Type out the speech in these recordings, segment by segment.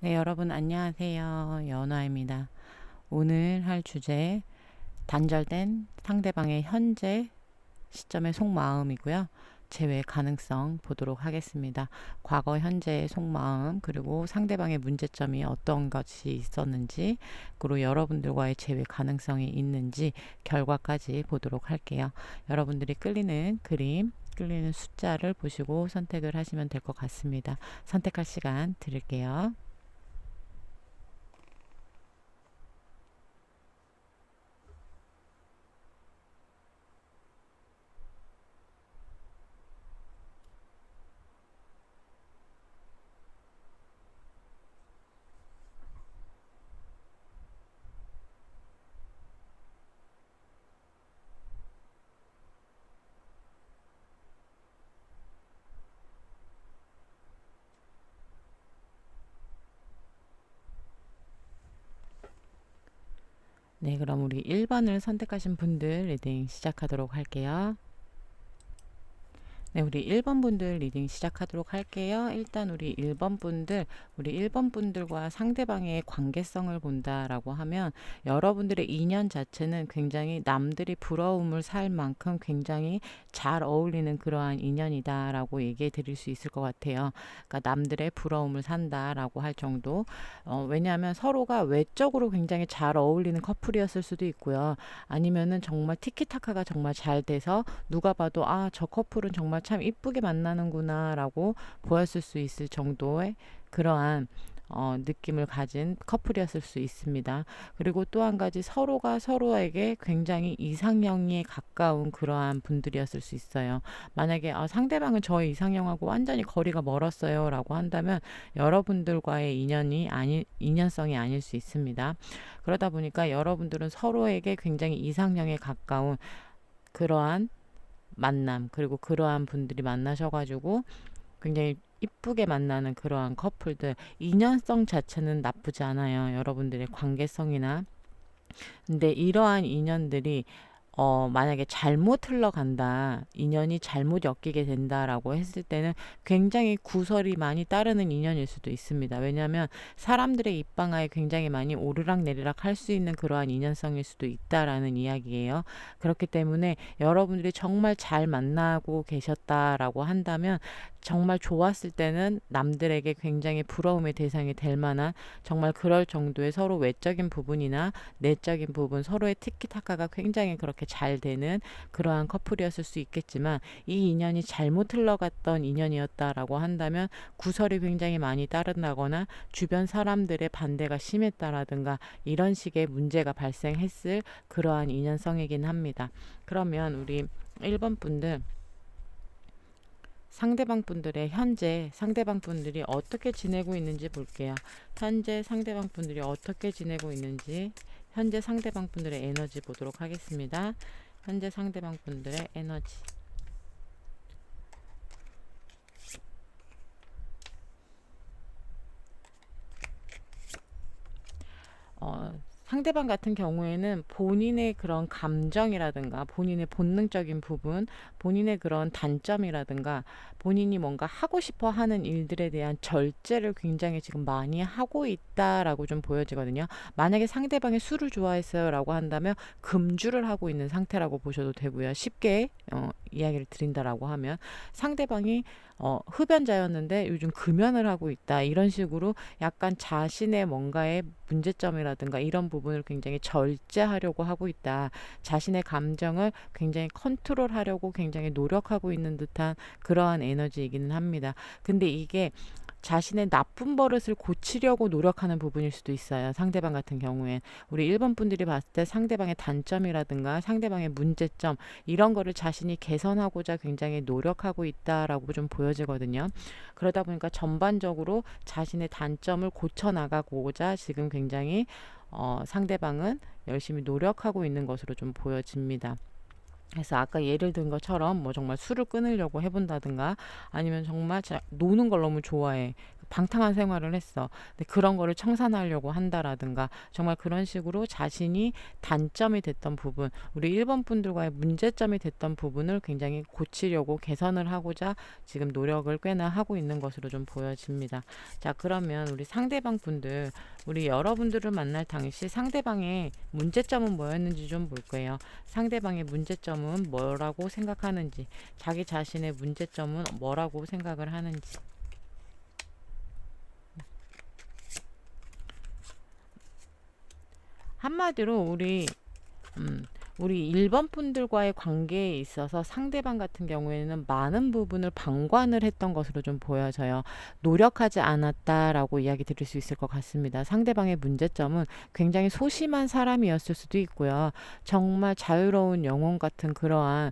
네, 여러분 안녕하세요. 연화입니다. 오늘 할 주제 단절된 상대방의 현재 시점의 속마음이고요. 재회 가능성 보도록 하겠습니다. 과거, 현재의 속마음, 그리고 상대방의 문제점이 어떤 것이 있었는지, 그리고 여러분들과의 재회 가능성이 있는지 결과까지 보도록 할게요. 여러분들이 끌리는 그림, 끌리는 숫자를 보시고 선택을 하시면 될 것 같습니다. 선택할 시간 드릴게요. 네, 그럼 우리 1번을 선택하신 분들 리딩 시작하도록 할게요. 네, 우리 1번 분들 리딩 시작하도록 할게요. 일단 우리 1번 분들, 우리 1번 분들과 상대방의 관계성을 본다라고 하면 여러분들의 인연 자체는 굉장히 남들이 부러움을 살 만큼 굉장히 잘 어울리는 그러한 인연이다라고 얘기해 드릴 수 있을 것 같아요. 그러니까 남들의 부러움을 산다라고 할 정도. 왜냐하면 서로가 외적으로 굉장히 잘 어울리는 커플이었을 수도 있고요. 아니면은 정말 티키타카가 정말 잘 돼서 누가 봐도 아, 저 커플은 정말 참 이쁘게 만나는구나 라고 보였을 수 있을 정도의 그러한 느낌을 가진 커플이었을 수 있습니다. 그리고 또 한 가지 서로가 서로에게 굉장히 이상형에 가까운 그러한 분들이었을 수 있어요. 만약에 상대방은 저의 이상형하고 완전히 거리가 멀었어요 라고 한다면 여러분들과의 인연성이 아닐 수 있습니다. 그러다 보니까 여러분들은 서로에게 굉장히 이상형에 가까운 그러한 만남, 그리고 그러한 분들이 만나셔가지고 굉장히 이쁘게 만나는 그러한 커플들, 인연성 자체는 나쁘지 않아요. 여러분들의 관계성이나. 근데 이러한 인연들이 만약에 잘못 흘러간다, 인연이 잘못 엮이게 된다라고 했을 때는 굉장히 구설이 많이 따르는 인연일 수도 있습니다. 왜냐하면 사람들의 입방아에 굉장히 많이 오르락내리락 할 수 있는 그러한 인연성일 수도 있다라는 이야기예요. 그렇기 때문에 여러분들이 정말 잘 만나고 계셨다라고 한다면 정말 좋았을 때는 남들에게 굉장히 부러움의 대상이 될 만한 정말 그럴 정도의 서로 외적인 부분이나 내적인 부분, 서로의 티키타카가 굉장히 그렇게 잘 되는 그러한 커플이었을 수 있겠지만 이 인연이 잘못 흘러갔던 인연이었다라고 한다면 구설이 굉장히 많이 따른다거나 주변 사람들의 반대가 심했다라든가 이런 식의 문제가 발생했을 그러한 인연성이긴 합니다. 그러면 우리 1번 분들, 상대방 분들의 현재 상대방 분들이 어떻게 지내고 있는지 볼게요. 현재 상대방 분들이 어떻게 지내고 있는지, 현재 상대방 분들의 에너지 보도록 하겠습니다. 현재 상대방 분들의 에너지. 상대방 같은 경우에는 본인의 그런 감정이라든가 본인의 본능적인 부분, 본인의 그런 단점이라든가 본인이 뭔가 하고 싶어 하는 일들에 대한 절제를 굉장히 지금 많이 하고 있다라고 좀 보여지거든요. 만약에 상대방이 술을 좋아했어요라고 한다면 금주를 하고 있는 상태라고 보셔도 되고요. 쉽게 이야기를 드린다라고 하면 상대방이 흡연자였는데 요즘 금연을 하고 있다, 이런 식으로 약간 자신의 뭔가의 문제점이라든가 이런 부분을 굉장히 절제하려고 하고 있다, 자신의 감정을 굉장히 컨트롤하려고 굉장히 노력하고 있는 듯한 그러한 에너지이기는 합니다. 근데 이게 자신의 나쁜 버릇을 고치려고 노력하는 부분일 수도 있어요. 상대방 같은 경우엔 우리 1번 분들이 봤을 때 상대방의 단점이라든가 상대방의 문제점, 이런 거를 자신이 개선하고자 굉장히 노력하고 있다라고 좀 보여지거든요. 그러다 보니까 전반적으로 자신의 단점을 고쳐 나가고자 지금 굉장히 상대방은 열심히 노력하고 있는 것으로 좀 보여집니다. 그래서 아까 예를 든 것처럼 뭐 정말 술을 끊으려고 해본다든가 아니면 정말 노는 걸 너무 좋아해. 방탕한 생활을 했어. 근데 그런 거를 청산하려고 한다라든가 정말 그런 식으로 자신이 단점이 됐던 부분, 우리 1번 분들과의 문제점이 됐던 부분을 굉장히 고치려고 개선을 하고자 지금 노력을 꽤나 하고 있는 것으로 좀 보여집니다. 자, 그러면 우리 상대방 분들, 우리 여러분들을 만날 당시 상대방의 문제점은 뭐였는지 좀 볼 거예요. 상대방의 문제점은 뭐라고 생각하는지, 자기 자신의 문제점은 뭐라고 생각을 하는지. 한마디로 우리 1번 분들과의 관계에 있어서 상대방 같은 경우에는 많은 부분을 방관을 했던 것으로 좀 보여져요. 노력하지 않았다라고 이야기 드릴 수 있을 것 같습니다. 상대방의 문제점은 굉장히 소심한 사람이었을 수도 있고요. 정말 자유로운 영혼 같은 그러한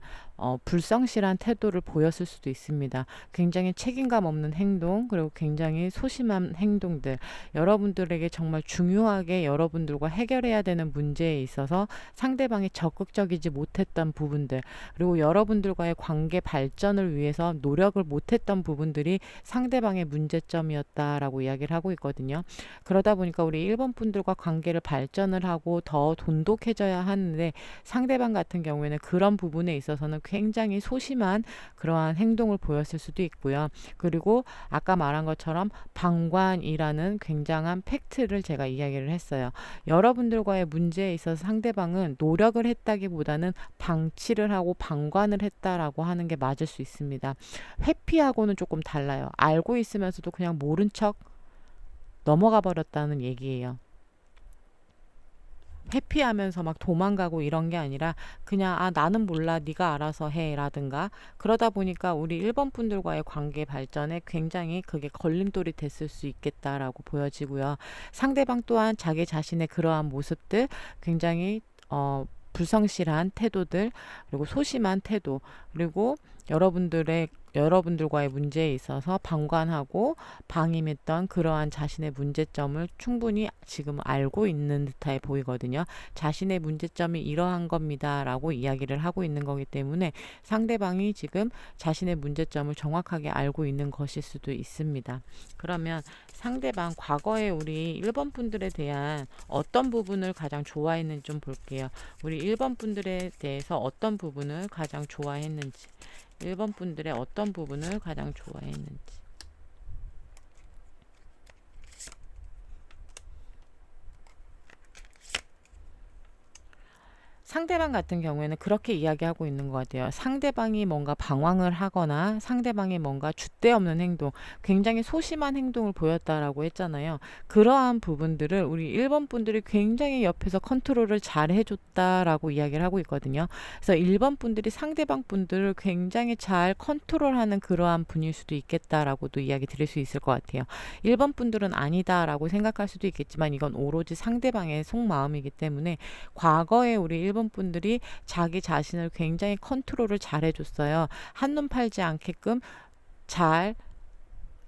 불성실한 태도를 보였을 수도 있습니다. 굉장히 책임감 없는 행동, 그리고 굉장히 소심한 행동들, 여러분들에게 정말 중요하게 여러분들과 해결해야 되는 문제에 있어서 상대방이 적극적이지 못했던 부분들, 그리고 여러분들과의 관계 발전을 위해서 노력을 못했던 부분들이 상대방의 문제점이었다라고 이야기를 하고 있거든요. 그러다 보니까 우리 1번 분들과 관계를 발전을 하고 더 돈독해져야 하는데, 상대방 같은 경우에는 그런 부분에 있어서는 굉장히 소심한 그러한 행동을 보였을 수도 있고요. 그리고 아까 말한 것처럼 방관이라는 굉장한 팩트를 제가 이야기를 했어요. 여러분들과의 문제에 있어서 상대방은 노력을 했다기보다는 방치를 하고 방관을 했다라고 하는 게 맞을 수 있습니다. 회피하고는 조금 달라요. 알고 있으면서도 그냥 모른 척 넘어가 버렸다는 얘기예요. 회피하면서 막 도망가고 이런 게 아니라 그냥 나는 몰라 네가 알아서 해 라든가, 그러다 보니까 우리 1번 분들과의 관계 발전에 굉장히 그게 걸림돌이 됐을 수 있겠다라고 보여지고요. 상대방 또한 자기 자신의 그러한 모습들, 굉장히 불성실한 태도들, 그리고 소심한 태도, 그리고 여러분들과의 문제에 있어서 방관하고 방임했던 그러한 자신의 문제점을 충분히 지금 알고 있는 듯해 보이거든요. 자신의 문제점이 이러한 겁니다 라고 이야기를 하고 있는 거기 때문에 상대방이 지금 자신의 문제점을 정확하게 알고 있는 것일 수도 있습니다. 그러면 상대방 과거에 우리 1번 분들에 대한 어떤 부분을 가장 좋아했는지 좀 볼게요. 우리 1번 분들에 대해서 어떤 부분을 가장 좋아했는지, 1번 분들의 어떤 부분을 가장 좋아했는지. 상대방 같은 경우에는 그렇게 이야기하고 있는 것 같아요. 상대방이 뭔가 방황을 하거나 상대방이 뭔가 줏대 없는 행동, 굉장히 소심한 행동을 보였다라고 했잖아요. 그러한 부분들을 우리 1번 분들이 굉장히 옆에서 컨트롤을 잘 해줬다라고 이야기를 하고 있거든요. 그래서 1번 분들이 상대방 분들을 굉장히 잘 컨트롤하는 그러한 분일 수도 있겠다라고도 이야기 드릴 수 있을 것 같아요. 1번 분들은 아니다라고 생각할 수도 있겠지만 이건 오로지 상대방의 속마음이기 때문에 과거에 우리 1번 분들이 자기 자신을 굉장히 컨트롤을 잘 해줬어요. 한눈 팔지 않게끔 잘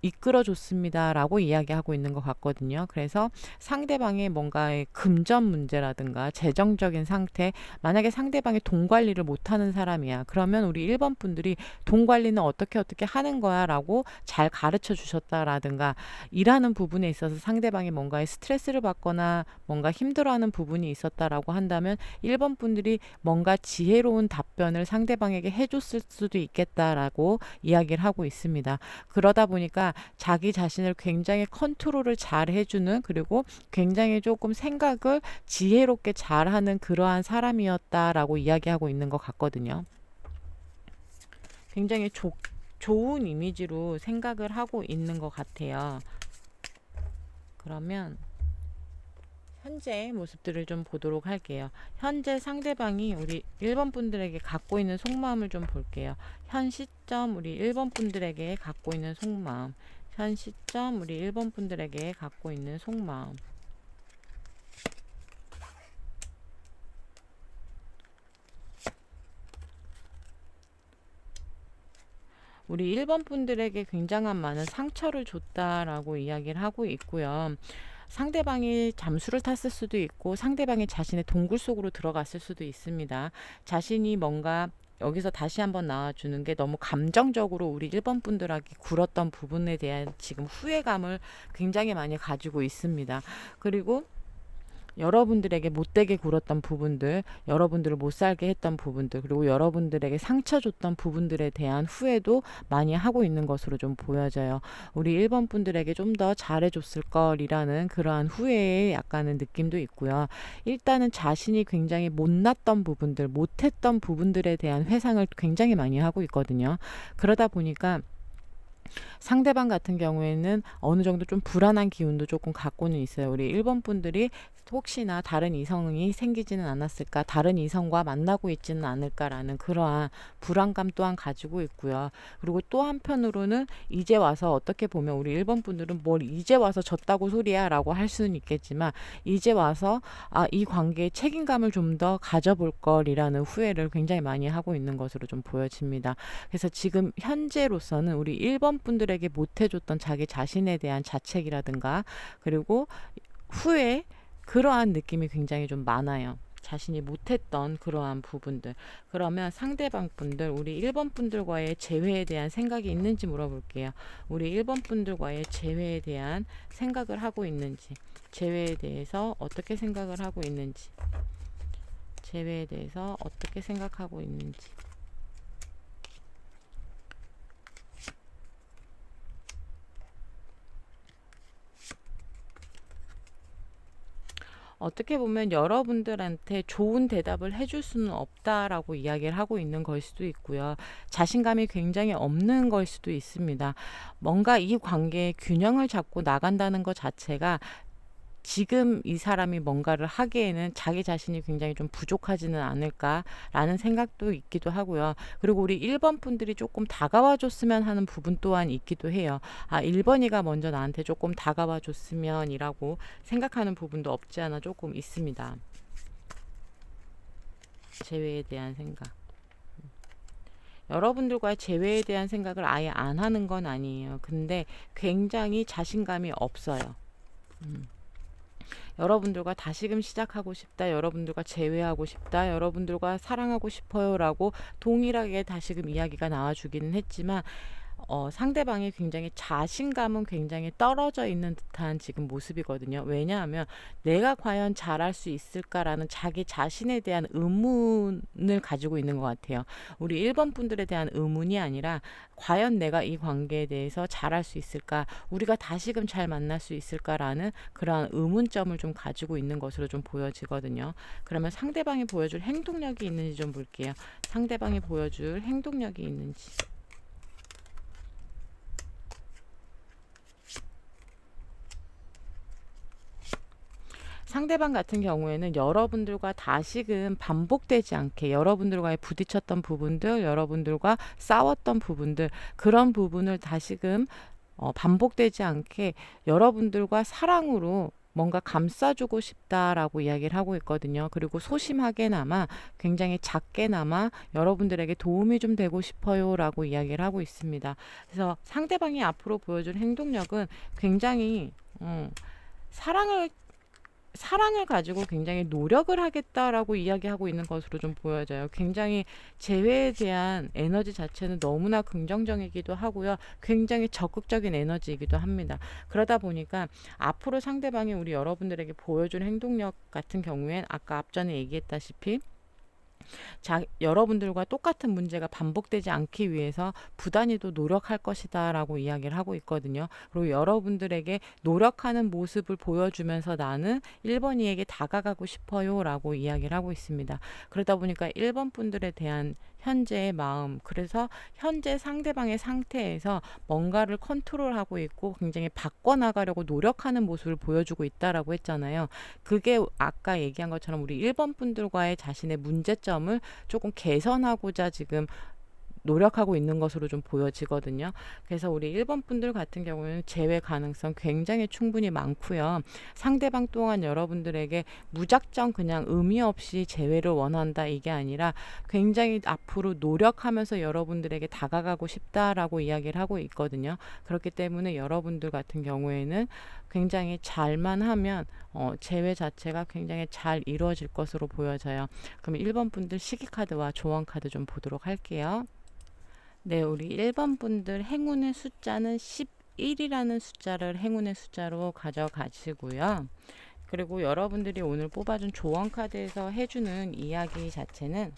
이끌어줬습니다 라고 이야기하고 있는 것 같거든요. 그래서 상대방의 뭔가의 금전 문제라든가 재정적인 상태, 만약에 상대방이 돈 관리를 못하는 사람이야, 그러면 우리 1번 분들이 돈 관리는 어떻게 하는 거야 라고 잘 가르쳐 주셨다라든가, 일하는 부분에 있어서 상대방이 뭔가의 스트레스를 받거나 뭔가 힘들어하는 부분이 있었다라고 한다면 1번 분들이 뭔가 지혜로운 답변을 상대방에게 해줬을 수도 있겠다라고 이야기를 하고 있습니다. 그러다 보니까 자기 자신을 굉장히 컨트롤을 잘 해주는, 그리고 굉장히 조금 생각을 지혜롭게 잘하는 그러한 사람이었다라고 이야기하고 있는 것 같거든요. 굉장히 좋은 이미지로 생각을 하고 있는 것 같아요. 그러면 현재 모습들을 좀 보도록 할게요. 현재 상대방이 우리 1번 분들에게 갖고 있는 속마음을 좀 볼게요. 현 시점 우리 1번 분들에게 갖고 있는 속마음, 현 시점 우리 1번 분들에게 갖고 있는 속마음. 우리 1번 분들에게 굉장한 많은 상처를 줬다라고 이야기를 하고 있고요. 상대방이 잠수를 탔을 수도 있고 상대방이 자신의 동굴 속으로 들어갔을 수도 있습니다. 자신이 뭔가 여기서 다시 한번 나와주는 게 너무 감정적으로 우리 1번 분들에게 굴었던 부분에 대한 지금 후회감을 굉장히 많이 가지고 있습니다. 그리고 여러분들에게 못되게 굴었던 부분들, 여러분들을 못 살게 했던 부분들, 그리고 여러분들에게 상처 줬던 부분들에 대한 후회도 많이 하고 있는 것으로 좀 보여져요. 우리 1번 분들에게 좀 더 잘해줬을 걸이라는 그러한 후회의 약간의 느낌도 있고요. 일단은 자신이 굉장히 못났던 부분들, 못했던 부분들에 대한 회상을 굉장히 많이 하고 있거든요. 그러다 보니까 상대방 같은 경우에는 어느 정도 좀 불안한 기운도 조금 갖고는 있어요. 우리 1번 분들이 혹시나 다른 이성이 생기지는 않았을까, 다른 이성과 만나고 있지는 않을까라는 그러한 불안감 또한 가지고 있고요. 그리고 또 한편으로는 이제 와서 어떻게 보면 우리 1번 분들은 뭘 이제 와서 졌다고 소리야 라고 할 수는 있겠지만, 이제 와서 이 관계에 책임감을 좀 더 가져볼 걸이라는 후회를 굉장히 많이 하고 있는 것으로 좀 보여집니다. 그래서 지금 현재로서는 우리 1번 분들에게 못해줬던 자기 자신에 대한 자책이라든가, 그리고 후회, 그러한 느낌이 굉장히 좀 많아요. 자신이 못했던 그러한 부분들. 그러면 상대방 분들, 우리 1번 분들과의 재회에 대한 생각이 있는지 물어볼게요. 우리 1번 분들과의 재회에 대한 생각을 하고 있는지, 재회에 대해서 어떻게 생각을 하고 있는지, 재회에 대해서 어떻게 생각하고 있는지. 어떻게 보면 여러분들한테 좋은 대답을 해줄 수는 없다라고 이야기를 하고 있는 걸 수도 있고요. 자신감이 굉장히 없는 걸 수도 있습니다. 뭔가 이 관계에 균형을 잡고 나간다는 것 자체가 지금 이 사람이 뭔가를 하기에는 자기 자신이 굉장히 좀 부족하지는 않을까라는 생각도 있기도 하고요. 그리고 우리 1번 분들이 조금 다가와 줬으면 하는 부분 또한 있기도 해요. 1번이가 먼저 나한테 조금 다가와 줬으면 이라고 생각하는 부분도 없지 않아 조금 있습니다. 재회에 대한 생각. 여러분들과의 재회에 대한 생각을 아예 안 하는 건 아니에요. 근데 굉장히 자신감이 없어요. 여러분들과 다시금 시작하고 싶다, 여러분들과 재회하고 싶다, 여러분들과 사랑하고 싶어요 라고 동일하게 다시금 이야기가 나와주기는 했지만, 상대방이 굉장히 자신감은 굉장히 떨어져 있는 듯한 지금 모습이거든요. 왜냐하면 내가 과연 잘할 수 있을까라는 자기 자신에 대한 의문을 가지고 있는 것 같아요. 우리 1번 분들에 대한 의문이 아니라 과연 내가 이 관계에 대해서 잘할 수 있을까, 우리가 다시금 잘 만날 수 있을까라는 그러한 의문점을 좀 가지고 있는 것으로 좀 보여지거든요. 그러면 상대방이 보여줄 행동력이 있는지 좀 볼게요. 상대방이 보여줄 행동력이 있는지. 상대방 같은 경우에는 여러분들과 다시금 반복되지 않게, 여러분들과의 부딪혔던 부분들, 여러분들과 싸웠던 부분들, 그런 부분을 다시금 반복되지 않게 여러분들과 사랑으로 뭔가 감싸주고 싶다라고 이야기를 하고 있거든요. 그리고 소심하게나마, 굉장히 작게나마 여러분들에게 도움이 좀 되고 싶어요 라고 이야기를 하고 있습니다. 그래서 상대방이 앞으로 보여줄 행동력은 굉장히 사랑을 가지고 굉장히 노력을 하겠다라고 이야기하고 있는 것으로 좀 보여져요. 굉장히 재회에 대한 에너지 자체는 너무나 긍정적이기도 하고요. 굉장히 적극적인 에너지이기도 합니다. 그러다 보니까 앞으로 상대방이 우리 여러분들에게 보여줄 행동력 같은 경우엔 아까 앞전에 얘기했다시피 여러분들과 똑같은 문제가 반복되지 않기 위해서 부단히도 노력할 것이다 라고 이야기를 하고 있거든요. 그리고 여러분들에게 노력하는 모습을 보여주면서 나는 1번이에게 다가가고 싶어요 라고 이야기를 하고 있습니다. 그러다 보니까 1번 분들에 대한 현재의 마음, 그래서 현재 상대방의 상태에서 뭔가를 컨트롤하고 있고 굉장히 바꿔나가려고 노력하는 모습을 보여주고 있다라고 했잖아요. 그게 아까 얘기한 것처럼 우리 1번 분들과의 자신의 문제점을 조금 개선하고자 지금 노력하고 있는 것으로 좀 보여지거든요. 그래서 우리 1번 분들 같은 경우에는 재회 가능성 굉장히 충분히 많고요. 상대방 또한 여러분들에게 무작정 그냥 의미 없이 재회를 원한다 이게 아니라 굉장히 앞으로 노력하면서 여러분들에게 다가가고 싶다라고 이야기를 하고 있거든요. 그렇기 때문에 여러분들 같은 경우에는 굉장히 잘만 하면 재회 자체가 굉장히 잘 이루어질 것으로 보여져요. 그럼 1번 분들 시기 카드와 조언 카드 좀 보도록 할게요. 네, 우리 1번 분들 행운의 숫자는 11이라는 숫자를 행운의 숫자로 가져가시고요. 그리고 여러분들이 오늘 뽑아준 조언 카드에서 해주는 이야기 자체는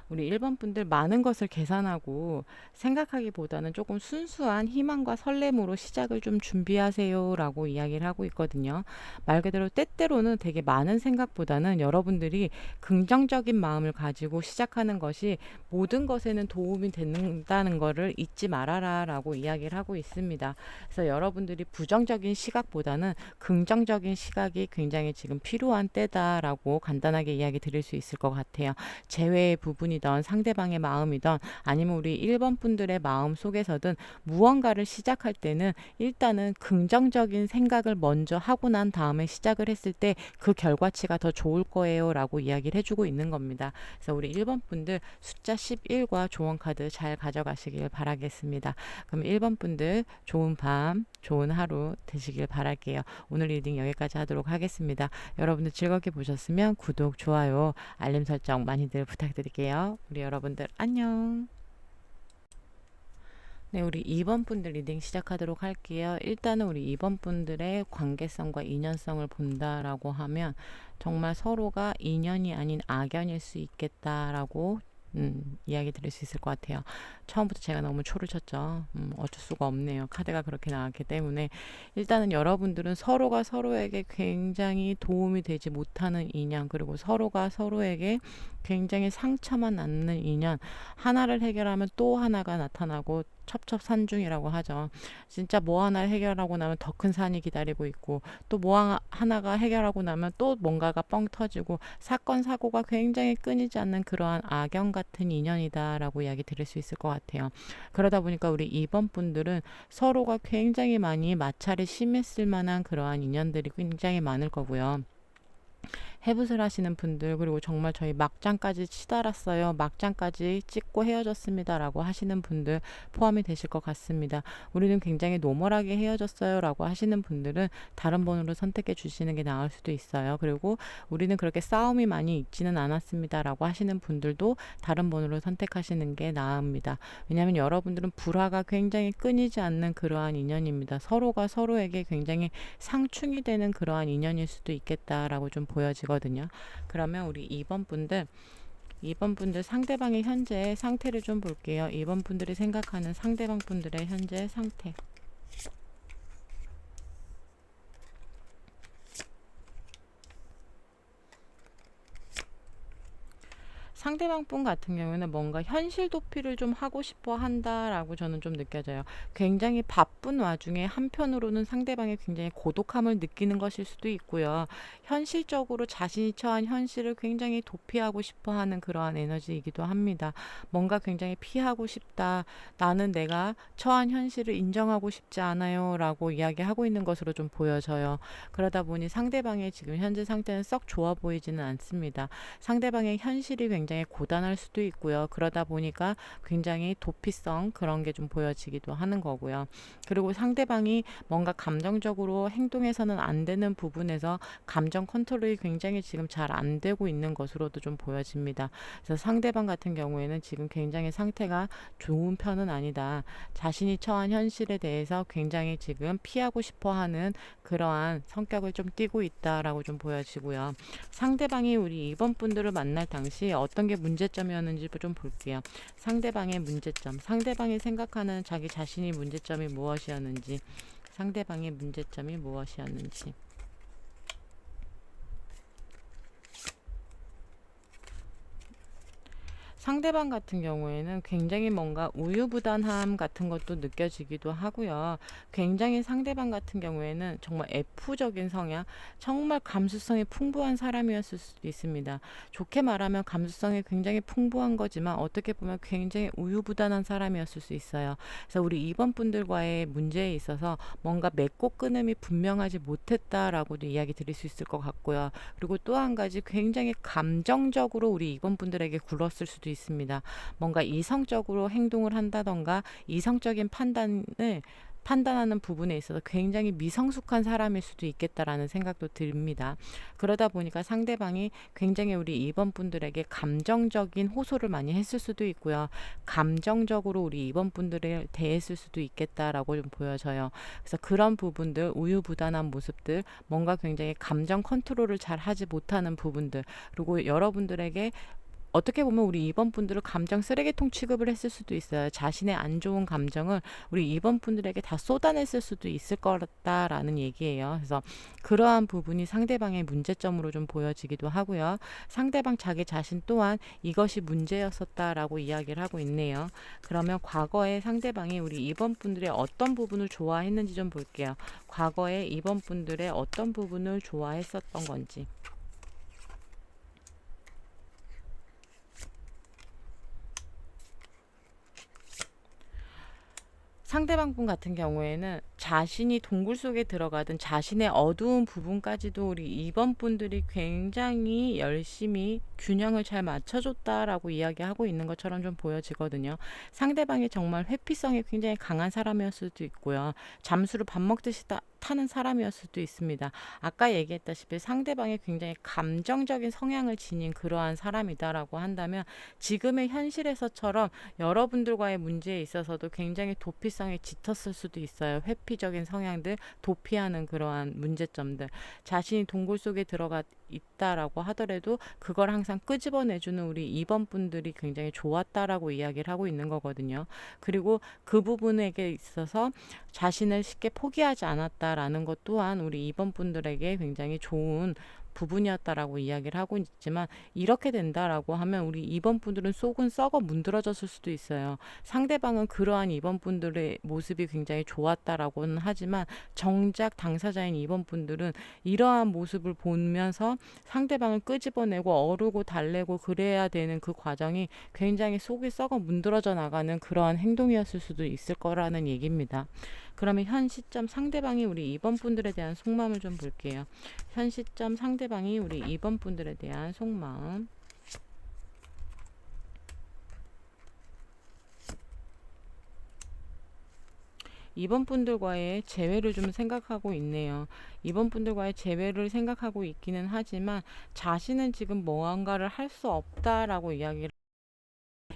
우리 1번 분들 많은 것을 계산하고 생각하기보다는 조금 순수한 희망과 설렘으로 시작을 좀 준비하세요 라고 이야기를 하고 있거든요. 말 그대로 때때로는 되게 많은 생각보다는 여러분들이 긍정적인 마음을 가지고 시작하는 것이 모든 것에는 도움이 된다는 것을 잊지 말아라 라고 이야기를 하고 있습니다. 그래서 여러분들이 부정적인 시각보다는 긍정적인 시각이 굉장히 지금 필요한 때다라고 간단하게 이야기 드릴 수 있을 것 같아요. 재회의 부분이든 상대방의 마음이든 아니면 우리 1번 분들의 마음 속에서든 무언가를 시작할 때는 일단은 긍정적인 생각을 먼저 하고 난 다음에 시작을 했을 때 그 결과치가 더 좋을 거예요 라고 이야기를 해주고 있는 겁니다. 그래서 우리 1번 분들 숫자 11과 조언 카드 잘 가져가시길 바라겠습니다. 그럼 1번 분들 좋은 밤 좋은 하루 되시길 바랄게요. 오늘 리딩 여기까지 하도록 하겠습니다. 여러분들 즐겁게 보셨으면 구독, 좋아요, 알림 설정 많이들 부탁드릴게요. 우리 여러분들 안녕. 네, 우리 2번 분들 리딩 시작하도록 할게요. 일단은 우리 2번 분들의 관계성과 인연성을 본다라고 하면 정말 서로가 인연이 아닌 악연일 수 있겠다라고 이야기 드릴 수 있을 것 같아요. 처음부터 제가 너무 초를 쳤죠. 어쩔 수가 없네요. 카드가 그렇게 나왔기 때문에 일단은 여러분들은 서로가 서로에게 굉장히 도움이 되지 못하는 인연, 그리고 서로가 서로에게 굉장히 상처만 남는 인연, 하나를 해결하면 또 하나가 나타나고 첩첩산중이라고 하죠. 진짜 뭐 하나 해결하고 나면 더 큰 산이 기다리고 있고, 또 뭐 하나가 해결하고 나면 또 뭔가가 뻥 터지고, 사건 사고가 굉장히 끊이지 않는 그러한 악연 같은 인연이다라고 이야기 드릴 수 있을 것 같아요. 그러다 보니까 우리 2번 분들은 서로가 굉장히 많이 마찰이 심했을 만한 그러한 인연들이 굉장히 많을 거고요. 해붓을 하시는 분들, 그리고 정말 저희 막장까지 치달았어요, 막장까지 찍고 헤어졌습니다 라고 하시는 분들 포함이 되실 것 같습니다. 우리는 굉장히 노멀하게 헤어졌어요 라고 하시는 분들은 다른 번호를 선택해 주시는 게 나을 수도 있어요. 그리고 우리는 그렇게 싸움이 많이 있지는 않았습니다 라고 하시는 분들도 다른 번호를 선택하시는 게 나읍니다. 왜냐하면 여러분들은 불화가 굉장히 끊이지 않는 그러한 인연입니다. 서로가 서로에게 굉장히 상충이 되는 그러한 인연일 수도 있겠다라고 좀 보여지거든요. 그러면 우리 2번 분들 상대방의 현재 상태를 좀 볼게요. 2번 분들이 생각하는 상대방 분들의 현재 상태. 상대방 분 같은 경우는 뭔가 현실 도피를 좀 하고 싶어 한다라고 저는 좀 느껴져요. 굉장히 바쁜 와중에 한편으로는 상대방이 굉장히 고독함을 느끼는 것일 수도 있고요. 현실적으로 자신이 처한 현실을 굉장히 도피하고 싶어 하는 그러한 에너지이기도 합니다. 뭔가 굉장히 피하고 싶다. 나는 내가 처한 현실을 인정하고 싶지 않아요 라고 이야기하고 있는 것으로 좀 보여져요. 그러다 보니 상대방의 지금 현재 상태는 썩 좋아 보이지는 않습니다. 상대방의 현실이 굉장히 고단할 수도 있고요. 그러다 보니까 굉장히 도피성 그런 게 좀 보여지기도 하는 거고요. 그리고 상대방이 뭔가 감정적으로 행동해서는 안 되는 부분에서 감정 컨트롤이 굉장히 지금 잘 안 되고 있는 것으로도 좀 보여집니다. 그래서 상대방 같은 경우에는 지금 굉장히 상태가 좋은 편은 아니다. 자신이 처한 현실에 대해서 굉장히 지금 피하고 싶어 하는 그러한 성격을 좀 띠고 있다라고 좀 보여지고요. 상대방이 우리 2번 분들을 만날 당시 어떤 게 문제점이었는지 좀 볼게요. 상대방의 문제점, 상대방이 생각하는 자기 자신이 문제점이 무엇이었는지, 상대방의 문제점이 무엇이었는지. 상대방 같은 경우에는 굉장히 뭔가 우유부단함 같은 것도 느껴지기도 하고요. 굉장히 상대방 같은 경우에는 정말 F적인 성향, 정말 감수성이 풍부한 사람이었을 수도 있습니다. 좋게 말하면 감수성이 굉장히 풍부한 거지만 어떻게 보면 굉장히 우유부단한 사람이었을 수 있어요. 그래서 우리 2번 분들과의 문제에 있어서 뭔가 맺고 끊음이 분명하지 못했다라고도 이야기 드릴 수 있을 것 같고요. 그리고 또 한 가지 굉장히 감정적으로 우리 2번 분들에게 굴렀을 수도 있습니다. 뭔가 이성적으로 행동을 한다던가 이성적인 판단하는 부분에 있어서 굉장히 미성숙한 사람일 수도 있겠다라는 생각도 듭니다. 그러다 보니까 상대방이 굉장히 우리 2번 분들에게 감정적인 호소를 많이 했을 수도 있고요. 감정적으로 우리 2번 분들을 대했을 수도 있겠다라고 좀 보여져요. 그래서 그런 부분들, 우유부단한 모습들, 뭔가 굉장히 감정 컨트롤을 잘 하지 못하는 부분들, 그리고 여러분들에게 어떻게 보면 우리 2번 분들을 감정 쓰레기통 취급을 했을 수도 있어요. 자신의 안 좋은 감정을 우리 2번 분들에게 다 쏟아냈을 수도 있을 거다라는 얘기예요. 그래서 그러한 부분이 상대방의 문제점으로 좀 보여지기도 하고요. 상대방 자기 자신 또한 이것이 문제였었다라고 이야기를 하고 있네요. 그러면 과거에 상대방이 우리 2번 분들의 어떤 부분을 좋아했는지 좀 볼게요. 과거에 2번 분들의 어떤 부분을 좋아했었던 건지. 상대방 분 같은 경우에는 자신이 동굴 속에 들어가든 자신의 어두운 부분까지도 우리 2번 분들이 굉장히 열심히 균형을 잘 맞춰줬다라고 이야기하고 있는 것처럼 좀 보여지거든요. 상대방이 정말 회피성이 굉장히 강한 사람이었을 수도 있고요. 잠수를 밥 먹듯이 타는 사람이었을 수도 있습니다. 아까 얘기했다시피 상대방이 굉장히 감정적인 성향을 지닌 그러한 사람이다라고 한다면 지금의 현실에서처럼 여러분들과의 문제에 있어서도 굉장히 도피성에 짙었을 수도 있어요. 회피적인 성향들, 도피하는 그러한 문제점들. 자신이 동굴 속에 들어가 있다라고 하더라도 그걸 항상 끄집어내주는 우리 2번 분들이 굉장히 좋았다라고 이야기를 하고 있는 거거든요. 그리고 그 부분에게 있어서 자신을 쉽게 포기하지 않았다라는 것 또한 우리 2번 분들에게 굉장히 좋은 부분이었다라고 이야기를 하고 있지만 이렇게 된다라고 하면 우리 2번 분들은 속은 썩어 문드러졌을 수도 있어요. 상대방은 그러한 2번 분들의 모습이 굉장히 좋았다라고는 하지만 정작 당사자인 2번 분들은 이러한 모습을 보면서 상대방을 끄집어내고 어르고 달래고 그래야 되는 그 과정이 굉장히 속이 썩어 문드러져 나가는 그러한 행동이었을 수도 있을 거라는 얘기입니다. 그러면 현 시점 상대방이 우리 2번 분들에 대한 속마음을 좀 볼게요. 현 시점 상대방이 우리 2번 분들에 대한 속마음. 2번 분들과의 재회를 좀 생각하고 있네요. 2번 분들과의 재회를 생각하고 있기는 하지만 자신은 지금 무언가를 할 수 없다라고 이야기를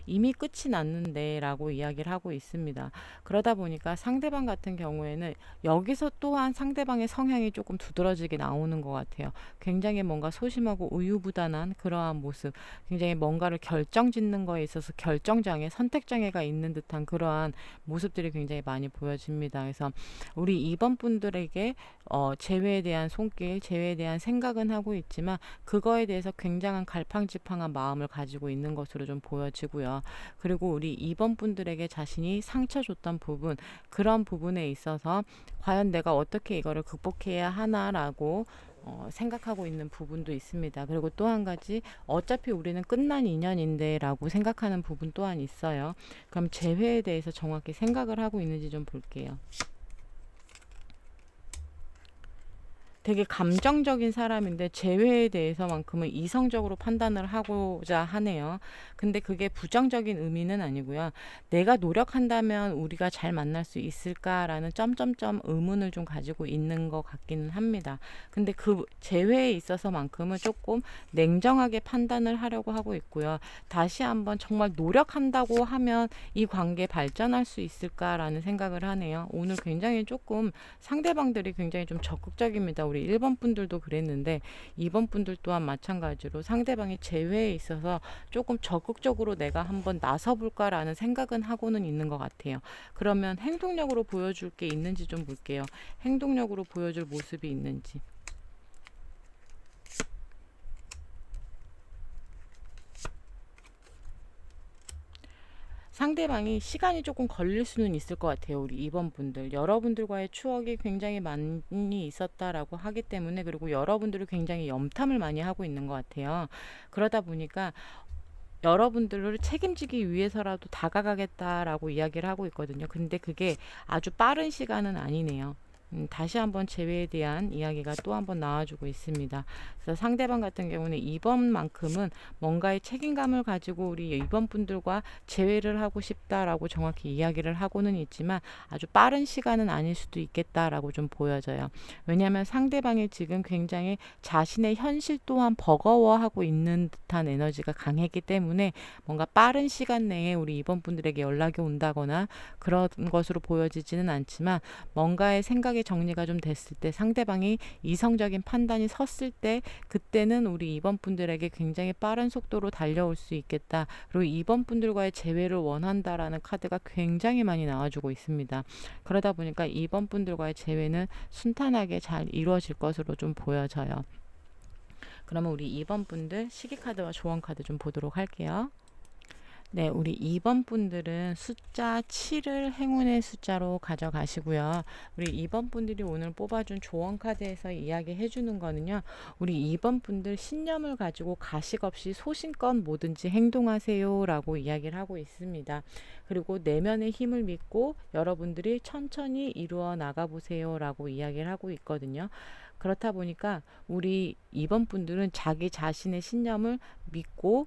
이미 끝이 났는데 라고 이야기를 하고 있습니다. 그러다 보니까 상대방 같은 경우에는 여기서 또한 상대방의 성향이 조금 두드러지게 나오는 것 같아요. 굉장히 뭔가 소심하고 우유부단한 그러한 모습, 굉장히 뭔가를 결정짓는 거에 있어서 결정장애, 선택장애가 있는 듯한 그러한 모습들이 굉장히 많이 보여집니다. 그래서 우리 2번 분들에게 재회에 대한 손길, 재회에 대한 생각은 하고 있지만 그거에 대해서 굉장한 갈팡질팡한 마음을 가지고 있는 것으로 좀 보여지고요. 그리고 우리 2번 분들에게 자신이 상처 줬던 부분, 그런 부분에 있어서 과연 내가 어떻게 이거를 극복해야 하나라고 생각하고 있는 부분도 있습니다. 그리고 또 한 가지 어차피 우리는 끝난 인연인데 라고 생각하는 부분 또한 있어요. 그럼 재회에 대해서 정확히 생각을 하고 있는지 좀 볼게요. 되게 감정적인 사람인데 재회에 대해서만큼은 이성적으로 판단을 하고자 하네요. 근데 그게 부정적인 의미는 아니고요. 내가 노력한다면 우리가 잘 만날 수 있을까라는 점점점 의문을 좀 가지고 있는 것 같기는 합니다. 근데 그 재회에 있어서만큼은 조금 냉정하게 판단을 하려고 하고 있고요. 다시 한번 정말 노력한다고 하면 이 관계 발전할 수 있을까라는 생각을 하네요. 오늘 굉장히 조금 상대방들이 굉장히 좀 적극적입니다. 우리 1번 분들도 그랬는데 2번 분들 또한 마찬가지로 상대방이 재회에 있어서 조금 적극적으로 내가 한번 나서볼까라는 생각은 하고는 있는 것 같아요. 그러면 행동력으로 보여줄 게 있는지 좀 볼게요. 행동력으로 보여줄 모습이 있는지. 상대방이 시간이 조금 걸릴 수는 있을 것 같아요. 우리 2번 분들. 여러분들과의 추억이 굉장히 많이 있었다라고 하기 때문에, 그리고 여러분들이 굉장히 염탐을 많이 하고 있는 것 같아요. 그러다 보니까 여러분들을 책임지기 위해서라도 다가가겠다라고 이야기를 하고 있거든요. 근데 그게 아주 빠른 시간은 아니네요. 다시 한번 재회에 대한 이야기가 또 한번 나와주고 있습니다. 그래서 상대방 같은 경우는 이번만큼은 뭔가의 책임감을 가지고 우리 이번 분들과 재회를 하고 싶다라고 정확히 이야기를 하고는 있지만 아주 빠른 시간은 아닐 수도 있겠다라고 좀 보여져요. 왜냐하면 상대방이 지금 굉장히 자신의 현실 또한 버거워하고 있는 듯한 에너지가 강했기 때문에 뭔가 빠른 시간 내에 우리 이번 분들에게 연락이 온다거나 그런 것으로 보여지지는 않지만, 뭔가의 생각의 정리가 좀 됐을 때, 상대방이 이성적인 판단이 섰을 때, 그때는 우리 2번 분들에게 굉장히 빠른 속도로 달려올 수 있겠다. 그리고 2번 분들과의 재회를 원한다라는 카드가 굉장히 많이 나와주고 있습니다. 그러다 보니까 2번 분들과의 재회는 순탄하게 잘 이루어질 것으로 좀 보여져요. 그러면 우리 2번 분들 시기 카드와 조언 카드 좀 보도록 할게요. 네, 우리 2번 분들은 숫자 7을 행운의 숫자로 가져가시고요. 우리 2번 분들이 오늘 뽑아준 조언 카드에서 이야기해 주는 거는요. 우리 2번 분들 신념을 가지고 가식 없이 소신껏 뭐든지 행동하세요 라고 이야기를 하고 있습니다. 그리고 내면의 힘을 믿고 여러분들이 천천히 이루어 나가보세요 라고 이야기를 하고 있거든요. 그렇다 보니까 우리 2번 분들은 자기 자신의 신념을 믿고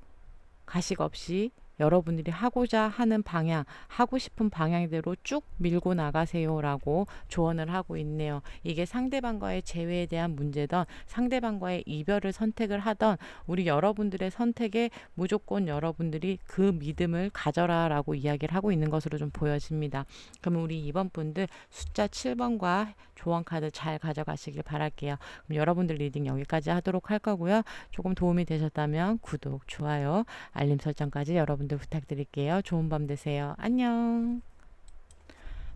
가식 없이 여러분들이 하고자 하는 방향, 하고 싶은 방향대로 쭉 밀고 나가세요라고 조언을 하고 있네요. 이게 상대방과의 재회에 대한 문제든 상대방과의 이별을 선택을 하던 우리 여러분들의 선택에 무조건 여러분들이 그 믿음을 가져라라고 이야기를 하고 있는 것으로 좀 보여집니다. 그럼 우리 2번 분들 숫자 7번과 조언 카드 잘 가져가시길 바랄게요. 그럼 여러분들 리딩 여기까지 하도록 할 거고요. 조금 도움이 되셨다면 구독, 좋아요, 알림 설정까지 여러분들 부탁드릴게요. 좋은 밤 되세요. 안녕.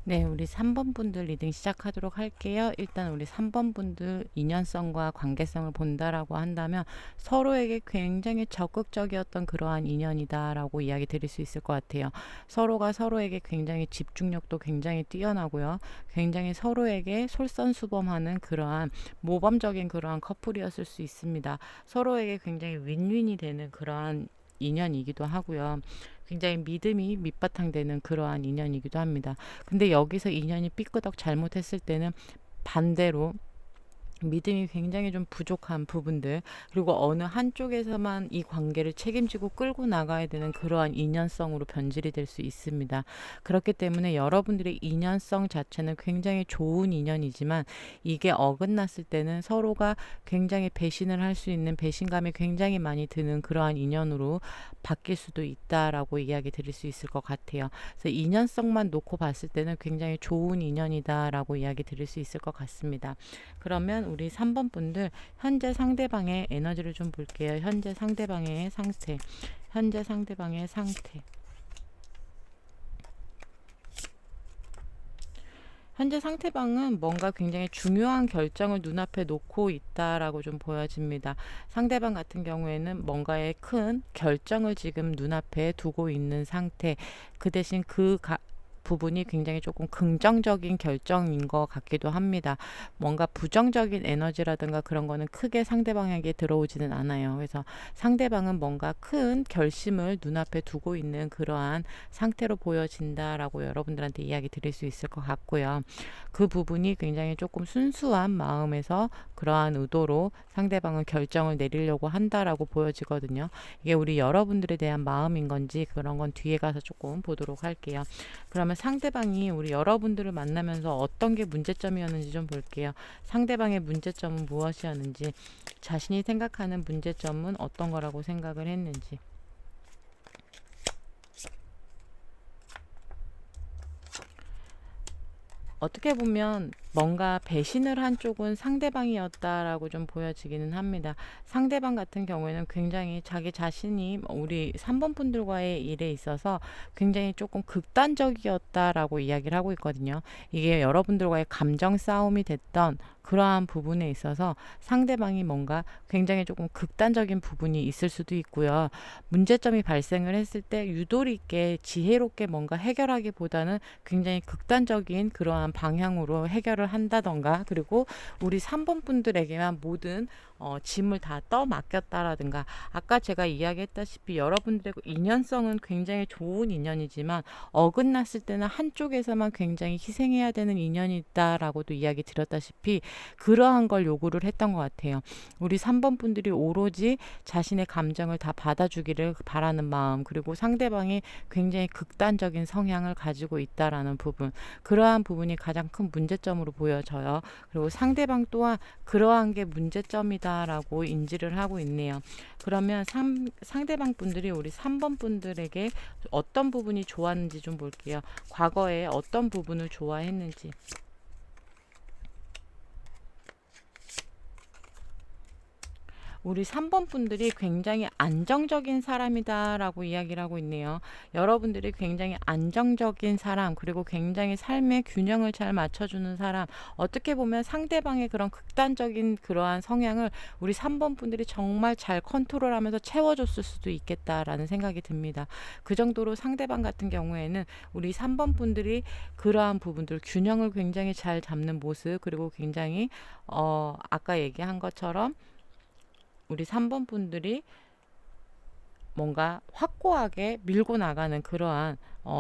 네, 우리 3번 분들 리딩 시작하도록 할게요. 일단 우리 3번 분들 인연성과 관계성을 본다라고 한다면 서로에게 굉장히 적극적이었던 그러한 인연이다라고 이야기 드릴 수 있을 것 같아요. 서로가 서로에게 굉장히 집중력도 굉장히 뛰어나고요. 굉장히 서로에게 솔선수범하는 그러한 모범적인 그러한 커플이었을 수 있습니다. 서로에게 굉장히 윈윈이 되는 그러한 인연이기도 하고요. 굉장히 믿음이 밑바탕 되는 그러한 인연이기도 합니다. 근데 여기서 인연이 삐끄덕 잘못했을 때는 반대로 믿음이 굉장히 좀 부족한 부분들, 그리고 어느 한쪽에서만 이 관계를 책임지고 끌고 나가야 되는 그러한 인연성으로 변질이 될 수 있습니다. 그렇기 때문에 여러분들의 인연성 자체는 굉장히 좋은 인연이지만 이게 어긋났을 때는 서로가 굉장히 배신을 할 수 있는, 배신감이 굉장히 많이 드는 그러한 인연으로 바뀔 수도 있다라고 이야기 드릴 수 있을 것 같아요. 그래서 인연성만 놓고 봤을 때는 굉장히 좋은 인연이다라고 이야기 드릴 수 있을 것 같습니다. 그러면 우리 3번 분들 현재 상대방의 에너지를 좀 볼게요. 현재 상대방의 상태. 현재 상대방의 상태. 현재 상대방은 뭔가 굉장히 중요한 결정을 눈앞에 놓고 있다라고 좀 보여집니다. 상대방 같은 경우에는 뭔가의 큰 결정을 지금 눈앞에 두고 있는 상태. 그 대신 부분이 굉장히 조금 긍정적인 결정인 것 같기도 합니다. 뭔가 부정적인 에너지라든가 그런 거는 크게 상대방에게 들어오지는 않아요. 그래서 상대방은 뭔가 큰 결심을 눈앞에 두고 있는 그러한 상태로 보여진다라고 여러분들한테 이야기 드릴 수 있을 것 같고요. 그 부분이 굉장히 조금 순수한 마음에서 그러한 의도로 상대방은 결정을 내리려고 한다라고 보여지거든요. 이게 우리 여러분들에 대한 마음인 건지 그런 건 뒤에 가서 조금 보도록 할게요. 그러면 상대방이 우리 여러분들을 만나면서 어떤 게 문제점이었는지 좀 볼게요. 상대방의 문제점은 무엇이었는지, 자신이 생각하는 문제점은 어떤 거라고 생각을 했는지. 어떻게 보면 뭔가 배신을 한 쪽은 상대방이었다라고 좀 보여지기는 합니다. 상대방 같은 경우에는 굉장히 자기 자신이 우리 3번 분들과의 일에 있어서 굉장히 조금 극단적이었다라고 이야기를 하고 있거든요. 이게 여러분들과의 감정 싸움이 됐던 그러한 부분에 있어서 상대방이 뭔가 굉장히 조금 극단적인 부분이 있을 수도 있고요. 문제점이 발생을 했을 때 유도리 있게 지혜롭게 뭔가 해결하기보다는 굉장히 극단적인 그러한 방향으로 해결을 한다던가, 그리고 우리 3번 분들에게만 모든 짐을 다 떠맡겼다라든가, 아까 제가 이야기했다시피 여러분들의 인연성은 굉장히 좋은 인연이지만 어긋났을 때는 한쪽에서만 굉장히 희생해야 되는 인연이 있다라고도 이야기 드렸다시피 그러한 걸 요구를 했던 것 같아요. 우리 3번 분들이 오로지 자신의 감정을 다 받아주기를 바라는 마음, 그리고 상대방이 굉장히 극단적인 성향을 가지고 있다라는 부분, 그러한 부분이 가장 큰 문제점으로 보여져요. 그리고 상대방 또한 그러한 게 문제점이다라고 인지를 하고 있네요. 그러면 상대방 분들이 우리 3번 분들에게 어떤 부분이 좋았는지 좀 볼게요. 과거에 어떤 부분을 좋아했는지. 우리 3번 분들이 굉장히 안정적인 사람이다라고 이야기를 하고 있네요. 여러분들이 굉장히 안정적인 사람, 그리고 굉장히 삶의 균형을 잘 맞춰주는 사람, 어떻게 보면 상대방의 그런 극단적인 그러한 성향을 우리 3번 분들이 정말 잘 컨트롤하면서 채워줬을 수도 있겠다라는 생각이 듭니다. 그 정도로 상대방 같은 경우에는 우리 3번 분들이 그러한 부분들, 균형을 굉장히 잘 잡는 모습, 그리고 굉장히 아까 얘기한 것처럼 우리 3번 분들이 뭔가 확고하게 밀고 나가는 그러한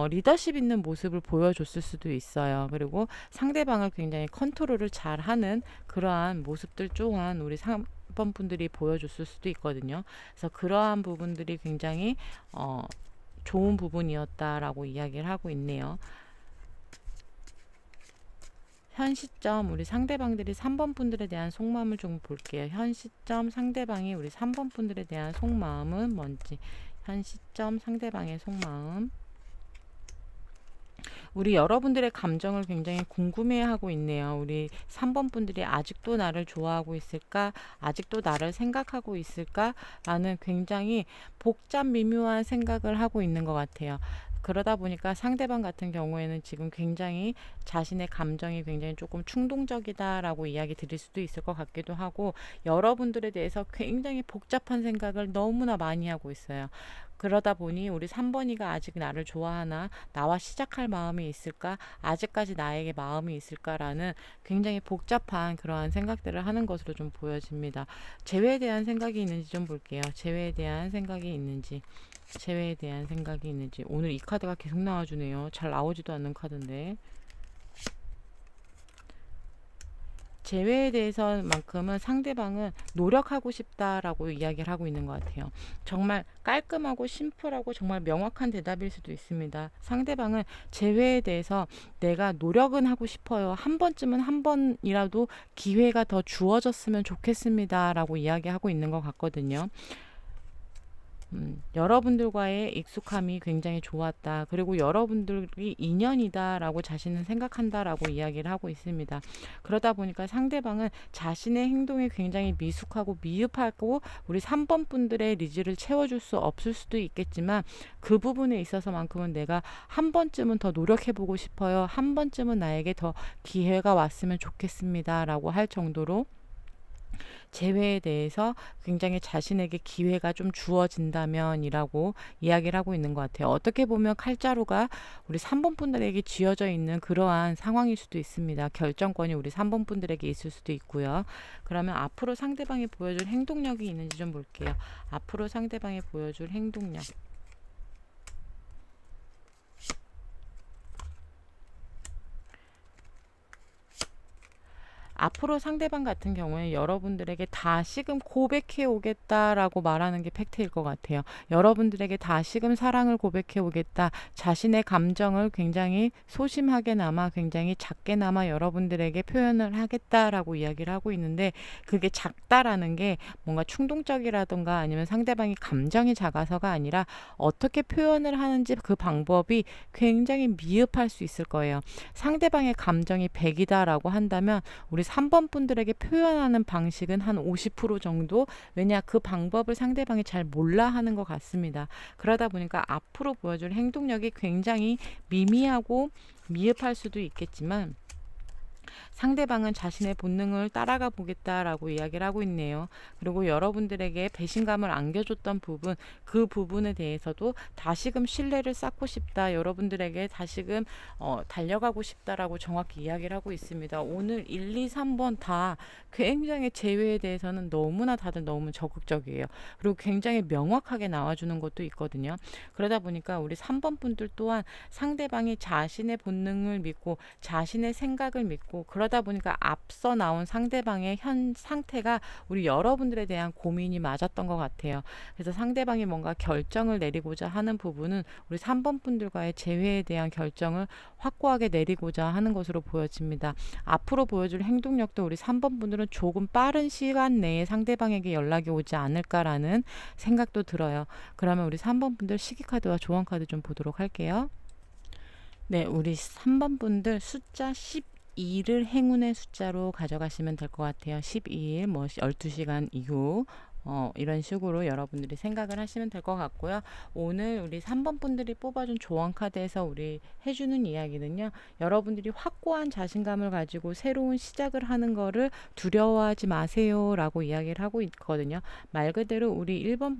리더십 있는 모습을 보여줬을 수도 있어요. 그리고 상대방을 굉장히 컨트롤을 잘하는 그러한 모습들 또한 우리 3번 분들이 보여줬을 수도 있거든요. 그래서 그러한 부분들이 굉장히 좋은 부분이었다라고 이야기를 하고 있네요. 현 시점 우리 상대방들이 3번 분들에 대한 속마음을 좀 볼게요. 현 시점 상대방이 우리 3번 분들에 대한 속마음은 뭔지. 현 시점 상대방의 속마음. 우리 여러분들의 감정을 굉장히 궁금해하고 있네요. 우리 3번 분들이 아직도 나를 좋아하고 있을까? 아직도 나를 생각하고 있을까? 라는 굉장히 복잡 미묘한 생각을 하고 있는 것 같아요. 그러다 보니까 상대방 같은 경우에는 지금 굉장히 자신의 감정이 굉장히 조금 충동적이다라고 이야기 드릴 수도 있을 것 같기도 하고, 여러분들에 대해서 굉장히 복잡한 생각을 너무나 많이 하고 있어요. 그러다 보니 우리 3번이가 아직 나를 좋아하나, 나와 시작할 마음이 있을까, 아직까지 나에게 마음이 있을까라는 굉장히 복잡한 그러한 생각들을 하는 것으로 좀 보여집니다. 재회에 대한 생각이 있는지 좀 볼게요. 재회에 대한 생각이 있는지. 재회에 대한 생각이 있는지. 오늘 이 카드가 계속 나와주네요. 잘 나오지도 않는 카드인데. 재회에 대해서만큼은 상대방은 노력하고 싶다라고 이야기를 하고 있는 것 같아요. 정말 깔끔하고 심플하고 정말 명확한 대답일 수도 있습니다. 상대방은 재회에 대해서 내가 노력은 하고 싶어요. 한 번쯤은, 한 번이라도 기회가 더 주어졌으면 좋겠습니다 라고 이야기하고 있는 것 같거든요. 여러분들과의 익숙함이 굉장히 좋았다. 그리고 여러분들이 인연이다라고 자신은 생각한다라고 이야기를 하고 있습니다. 그러다 보니까 상대방은 자신의 행동이 굉장히 미숙하고 미흡하고 우리 3번 분들의 니즈를 채워줄 수 없을 수도 있겠지만, 그 부분에 있어서만큼은 내가 한 번쯤은 더 노력해보고 싶어요. 한 번쯤은 나에게 더 기회가 왔으면 좋겠습니다 라고 할 정도로 재회에 대해서 굉장히 자신에게 기회가 좀 주어진다면 이라고 이야기를 하고 있는 것 같아요. 어떻게 보면 칼자루가 우리 3번 분들에게 쥐어져 있는 그러한 상황일 수도 있습니다. 결정권이 우리 3번 분들에게 있을 수도 있고요. 그러면 앞으로 상대방이 보여줄 행동력이 있는지 좀 볼게요. 앞으로 상대방이 보여줄 행동력. 앞으로 상대방 같은 경우에 여러분들에게 다시금 고백해 오겠다라고 말하는 게 팩트일 것 같아요. 여러분들에게 다시금 사랑을 고백해 오겠다. 자신의 감정을 굉장히 소심하게나마, 굉장히 작게나마 여러분들에게 표현을 하겠다라고 이야기를 하고 있는데, 그게 작다라는 게 뭔가 충동적이라던가 아니면 상대방이 감정이 작아서가 아니라 어떻게 표현을 하는지 그 방법이 굉장히 미흡할 수 있을 거예요. 상대방의 감정이 100이다라고 한다면 우리 3번 분들에게 표현하는 방식은 한 50% 정도, 왜냐 그 방법을 상대방이 잘 몰라 하는 것 같습니다. 그러다 보니까 앞으로 보여줄 행동력이 굉장히 미미하고 미흡할 수도 있겠지만, 상대방은 자신의 본능을 따라가 보겠다라고 이야기를 하고 있네요. 그리고 여러분들에게 배신감을 안겨줬던 부분, 그 부분에 대해서도 다시금 신뢰를 쌓고 싶다. 여러분들에게 다시금 달려가고 싶다라고 정확히 이야기를 하고 있습니다. 오늘 1, 2, 3번 다 굉장히 재회에 대해서는 너무나 다들 너무 적극적이에요. 그리고 굉장히 명확하게 나와주는 것도 있거든요. 그러다 보니까 우리 3번 분들 또한 상대방이 자신의 본능을 믿고 자신의 생각을 믿고, 그러다 보니까 앞서 나온 상대방의 현 상태가 우리 여러분들에 대한 고민이 맞았던 것 같아요. 그래서 상대방이 뭔가 결정을 내리고자 하는 부분은 우리 3번 분들과의 재회에 대한 결정을 확고하게 내리고자 하는 것으로 보여집니다. 앞으로 보여줄 행동력도 우리 3번 분들은 조금 빠른 시간 내에 상대방에게 연락이 오지 않을까라는 생각도 들어요. 그러면 우리 3번 분들 시기카드와 조언카드 좀 보도록 할게요. 네, 우리 3번 분들 숫자 12를 행운의 숫자로 가져가시면 될 것 같아요. 12일, 뭐 12시간 이후 이런 식으로 여러분들이 생각을 하시면 될 것 같고요. 오늘 우리 3번 분들이 뽑아준 조언카드에서 우리 해주는 이야기는요. 여러분들이 확고한 자신감을 가지고 새로운 시작을 하는 거를 두려워하지 마세요 라고 이야기를 하고 있거든요. 말 그대로 우리 1번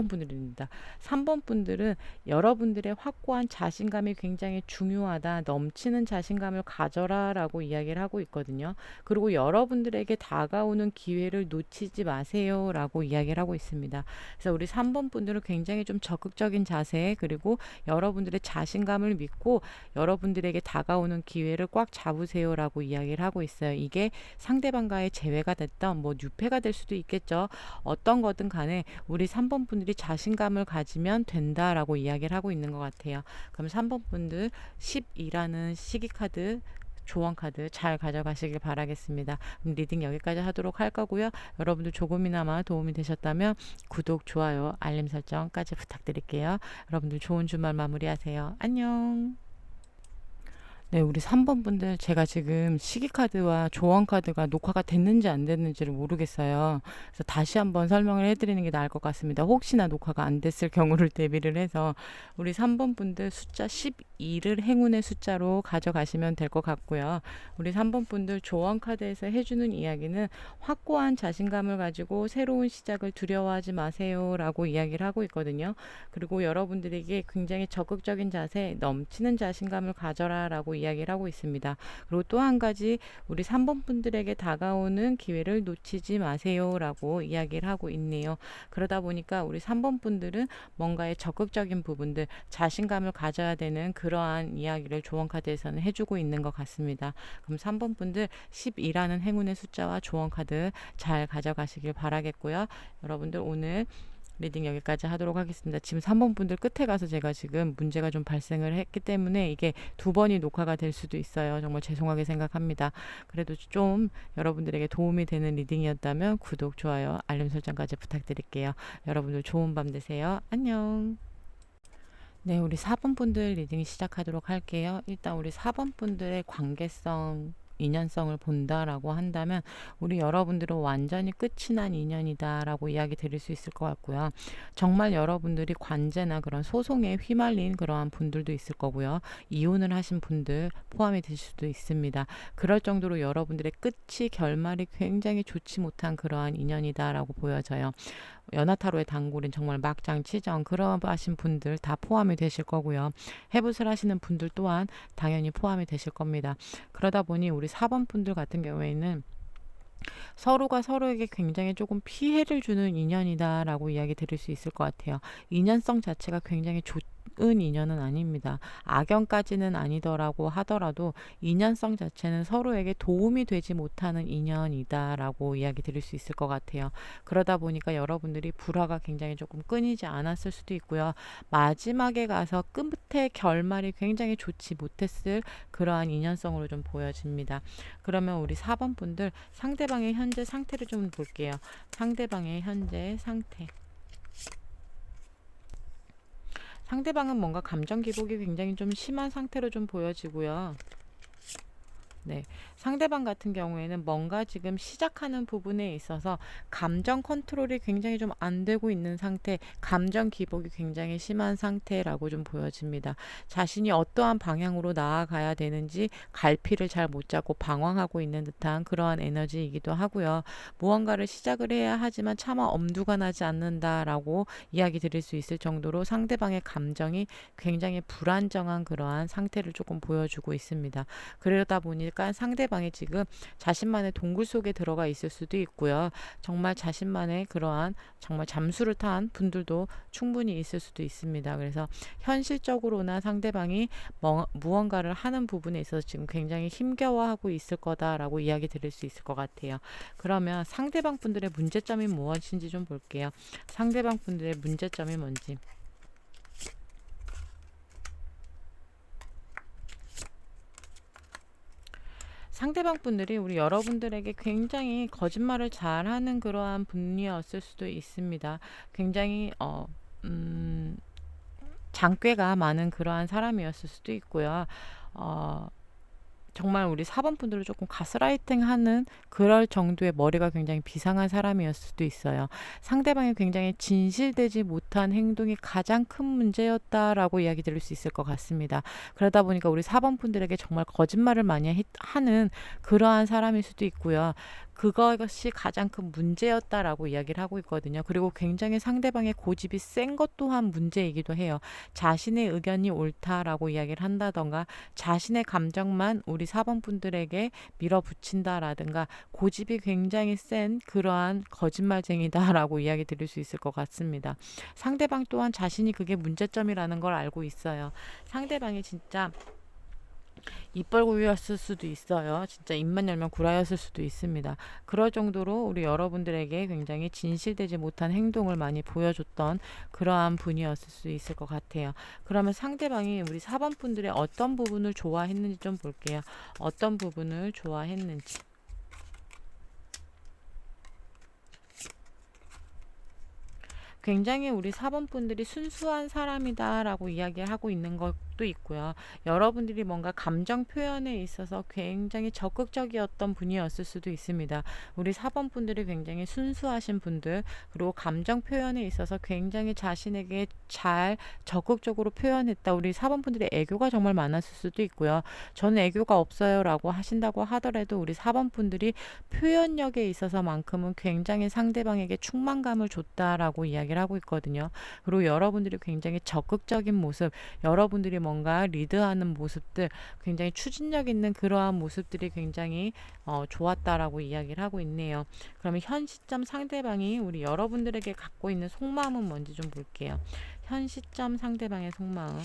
분들입니다. 3번 분들은 여러분들의 확고한 자신감이 굉장히 중요하다. 넘치는 자신감을 가져라 라고 이야기를 하고 있거든요. 그리고 여러분들에게 다가오는 기회를 놓치지 마세요 라고 이야기를 하고 있습니다. 그래서 우리 3번 분들은 굉장히 좀 적극적인 자세, 그리고 여러분들의 자신감을 믿고 여러분들에게 다가오는 기회를 꽉 잡으세요 라고 이야기를 하고 있어요. 이게 상대방과의 재회가 됐던 뭐 뉴페가 될 수도 있겠죠. 어떤 거든 간에 우리 3번 분들이 자신감을 가지면 된다라고 이야기를 하고 있는 것 같아요. 그럼 3번 분들 10이라는 시기카드, 조언카드 잘 가져가시길 바라겠습니다. 리딩 여기까지 하도록 할 거고요. 여러분들 조금이나마 도움이 되셨다면 구독, 좋아요, 알림 설정까지 부탁드릴게요. 여러분들 좋은 주말 마무리하세요. 안녕. 네, 우리 3번 분들 제가 지금 시기카드와 조언카드가 녹화가 됐는지 안 됐는지를 모르겠어요. 그래서 다시 한번 설명을 해드리는 게 나을 것 같습니다. 혹시나 녹화가 안 됐을 경우를 대비를 해서 우리 3번 분들 숫자 12를 행운의 숫자로 가져가시면 될 것 같고요. 우리 3번 분들 조언카드에서 해주는 이야기는 확고한 자신감을 가지고 새로운 시작을 두려워하지 마세요 라고 이야기를 하고 있거든요. 그리고 여러분들에게 굉장히 적극적인 자세, 넘치는 자신감을 가져라 라고 이야기를 하고 있습니다. 그리고 또 한 가지 우리 3번 분들에게 다가오는 기회를 놓치지 마세요 라고 이야기를 하고 있네요. 그러다 보니까 우리 3번 분들은 뭔가의 적극적인 부분들, 자신감을 가져야 되는 그러한 이야기를 조언카드에서는 해주고 있는 것 같습니다. 그럼 3번 분들 10이라는 행운의 숫자와 조언카드 잘 가져가시길 바라겠고요. 여러분들 오늘 리딩 여기까지 하도록 하겠습니다. 지금 3번 분들 끝에 가서 제가 지금 문제가 좀 발생을 했기 때문에 이게 2번이 녹화가 될 수도 있어요. 정말 죄송하게 생각합니다. 그래도 좀 여러분들에게 도움이 되는 리딩이었다면 구독, 좋아요, 알림 설정까지 부탁드릴게요. 여러분들 좋은 밤 되세요. 안녕. 네, 우리 4번 분들 리딩 시작하도록 할게요. 일단 우리 4번 분들의 관계성, 인연성을 본다라고 한다면 우리 여러분들은 완전히 끝이 난 인연이다라고 이야기 드릴 수 있을 것 같고요. 정말 여러분들이 관제나 그런 소송에 휘말린 그러한 분들도 있을 거고요. 이혼을 하신 분들 포함이 되실 수도 있습니다. 그럴 정도로 여러분들의 끝이, 결말이 굉장히 좋지 못한 그러한 인연이다라고 보여져요. 연하타로의 단골인 정말 막장치정 그러하신 분들 다 포함이 되실 거고요. 해붓을 하시는 분들 또한 당연히 포함이 되실 겁니다. 그러다 보니 우리 4번 분들 같은 경우에는 서로가 서로에게 굉장히 조금 피해를 주는 인연이다라고 이야기 드릴 수 있을 것 같아요. 인연성 자체가 굉장히 좋은 인연은 아닙니다. 악연까지는 아니더라고 하더라도 인연성 자체는 서로에게 도움이 되지 못하는 인연이다라고 이야기 드릴 수 있을 것 같아요. 그러다 보니까 여러분들이 불화가 굉장히 조금 끊이지 않았을 수도 있고요. 마지막에 가서 끝의 결말이 굉장히 좋지 못했을 그러한 인연성으로 좀 보여집니다. 그러면 우리 4번 분들 상대방의 현재 상태를 좀 볼게요. 상대방의 현재 상태. 상대방은 뭔가 감정 기복이 굉장히 좀 심한 상태로 좀 보여지고요. 네, 상대방 같은 경우에는 뭔가 지금 시작하는 부분에 있어서 감정 컨트롤이 굉장히 좀 안 되고 있는 상태, 감정 기복이 굉장히 심한 상태라고 좀 보여집니다. 자신이 어떠한 방향으로 나아가야 되는지 갈피를 잘 못 잡고 방황하고 있는 듯한 그러한 에너지이기도 하고요. 무언가를 시작을 해야 하지만 차마 엄두가 나지 않는다라고 이야기 드릴 수 있을 정도로 상대방의 감정이 굉장히 불안정한 그러한 상태를 조금 보여주고 있습니다. 그러다 보니까 상대방이 지금 자신만의 동굴 속에 들어가 있을 수도 있고요. 정말 자신만의 그러한 정말 잠수를 탄 분들도 충분히 있을 수도 있습니다. 그래서 현실적으로나 상대방이 무언가를 하는 부분에 있어서 지금 굉장히 힘겨워하고 있을 거다라고 이야기 드릴 수 있을 것 같아요. 그러면 상대방 분들의 문제점이 무엇인지 좀 볼게요. 상대방 분들의 문제점이 뭔지. 상대방 분들이 우리 여러분들에게 굉장히 거짓말을 잘하는 그러한 분이었을 수도 있습니다. 굉장히 장꾀가 많은 그러한 사람이었을 수도 있고요. 어, 정말 우리 4번 분들을 조금 가스라이팅 하는 그럴 정도의 머리가 굉장히 비상한 사람이었을 수도 있어요. 상대방이 굉장히 진실되지 못한 행동이 가장 큰 문제였다라고 이야기 드릴 수 있을 것 같습니다. 그러다 보니까 우리 4번 분들에게 정말 거짓말을 많이 하는 그러한 사람일 수도 있고요. 그것이 가장 큰 문제였다라고 이야기를 하고 있거든요. 그리고 굉장히 상대방의 고집이 센 것 또한 문제이기도 해요. 자신의 의견이 옳다라고 이야기를 한다던가 자신의 감정만 우리 4번 분들에게 밀어붙인다라든가 고집이 굉장히 센 그러한 거짓말쟁이다라고 이야기 드릴 수 있을 것 같습니다. 상대방 또한 자신이 그게 문제점이라는 걸 알고 있어요. 상대방이 진짜 입벌구이였을 수도 있어요. 진짜 입만 열면 구라였을 수도 있습니다. 그럴 정도로 우리 여러분들에게 굉장히 진실되지 못한 행동을 많이 보여줬던 그러한 분이었을 수 있을 것 같아요. 그러면 상대방이 우리 4번 분들의 어떤 부분을 좋아했는지 좀 볼게요. 어떤 부분을 좋아했는지. 굉장히 우리 4번 분들이 순수한 사람이다라고 이야기를 하고 있는 것도 있고요. 여러분들이 뭔가 감정 표현에 있어서 굉장히 적극적이었던 분이었을 수도 있습니다. 우리 4번 분들이 굉장히 순수하신 분들, 그리고 감정 표현에 있어서 굉장히 자신에게 잘 적극적으로 표현했다. 우리 4번 분들이 애교가 정말 많았을 수도 있고요. 저는 애교가 없어요라고 하신다고 하더라도 우리 4번 분들이 표현력에 있어서만큼은 굉장히 상대방에게 충만감을 줬다라고 이야기를 하고 있거든요. 그리고 여러분들이 굉장히 적극적인 모습, 여러분들이 뭔가 리드하는 모습들, 굉장히 추진력 있는 그러한 모습들이 굉장히 좋았다라고 이야기를 하고 있네요. 그러면 현 시점 상대방이 우리 여러분들에게 갖고 있는 속마음은 뭔지 좀 볼게요. 현 시점 상대방의 속마음.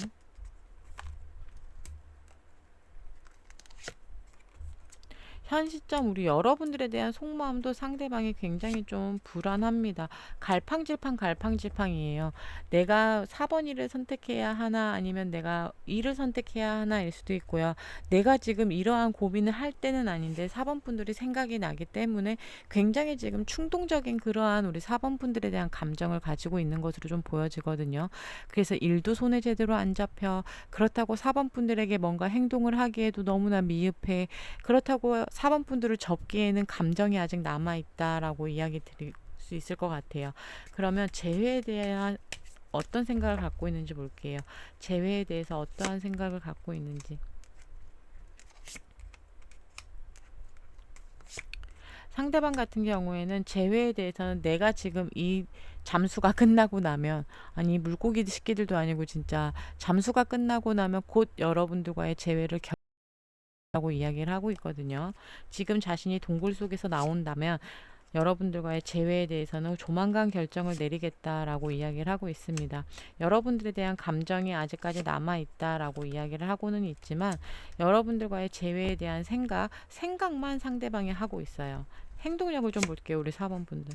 현 시점 우리 여러분들에 대한 속마음도 상대방이 굉장히 좀 불안합니다. 갈팡질팡이에요. 내가 4번 일을 선택해야 하나 아니면 내가 이를 선택해야 하나일 수도 있고요. 내가 지금 이러한 고민을 할 때는 아닌데 4번 분들이 생각이 나기 때문에 굉장히 지금 충동적인 그러한 우리 4번 분들에 대한 감정을 가지고 있는 것으로 좀 보여지거든요. 그래서 일도 손에 제대로 안 잡혀. 그렇다고 4번 분들에게 뭔가 행동을 하기에도 너무나 미흡해. 그렇다고 4번 분들을 접기에는 감정이 아직 남아있다라고 이야기 드릴 수 있을 것 같아요. 그러면 재회에 대한 어떤 생각을 갖고 있는지 볼게요. 재회에 대해서 어떠한 생각을 갖고 있는지. 상대방 같은 경우에는 재회에 대해서는 내가 지금 이 잠수가 끝나고 나면, 아니 물고기 새끼들도 아니고 진짜 잠수가 끝나고 나면 곧 여러분들과의 재회를 라고 이야기를 하고 있거든요. 지금 자신이 동굴 속에서 나온다면 여러분들과의 재회에 대해서는 조만간 결정을 내리겠다라고 이야기를 하고 있습니다. 여러분들에 대한 감정이 아직까지 남아있다라고 이야기를 하고는 있지만 여러분들과의 재회에 대한 생각만 상대방이 하고 있어요. 행동력을 좀 볼게요. 우리 4번 분들.